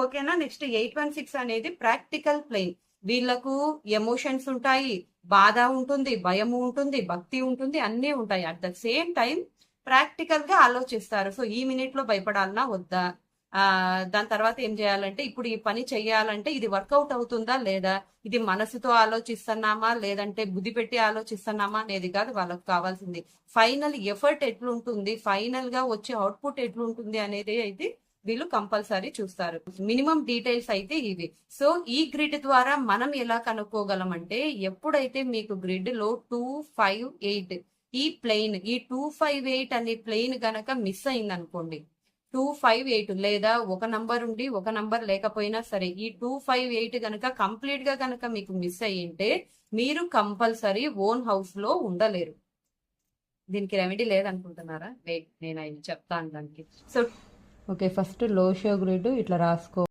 ఓకేనా. నెక్స్ట్ 816 అనేది practical plane. వీళ్ళకు ఎమోషన్స్ ఉంటాయి, బాధ ఉంటుంది, భయము ఉంటుంది, భక్తి ఉంటుంది, అన్నీ ఉంటాయి. At the same time practical గా ఆలోచిస్తారు. సో ఈ మినిట్ లో భయపడాలనా వద్దా, దాని తర్వాత ఏం చేయాలంటే, ఇప్పుడు ఈ పని చెయ్యాలంటే ఇది వర్కౌట్ అవుతుందా లేదా, ఇది మనసుతో ఆలోచిస్తున్నామా లేదంటే బుద్ధి పెట్టి ఆలోచిస్తున్నామా అనేది కాదు వాళ్ళకు కావాల్సింది. ఫైనల్ ఎఫర్ట్ ఎట్లుంటుంది, ఫైనల్ గా వచ్చే అవుట్పుట్ ఎట్లుంటుంది అనేది అయితే వీళ్ళు కంపల్సరీ చూస్తారు. మినిమం డీటెయిల్స్ అయితే ఇవి. సో ఈ గ్రిడ్ ద్వారా మనం ఎలా కనుక్కోగలం అంటే, ఎప్పుడైతే మీకు గ్రిడ్ లో 258 ఈ 258 అనే ప్లేన్ గనక మిస్ అయింది అనుకోండి, 258 లేదా ఒక నంబర్ ఉండి ఒక నంబర్ లేకపోయినా సరే, ఈ 258 గనక కంప్లీట్ గా గనక మీకు మిస్ అయ్యింటే మీరు కంపల్సరీ ఓన్ హౌస్ లో ఉండలేరు. దీనికి రెమెడీ లేదనుకుంటున్నారా? వెయిట్, నేను చెప్తాను దానికి. సో ఓకే, ఫస్ట్ లో షో గ్రిడ్ ఇట్లా రాసుకో.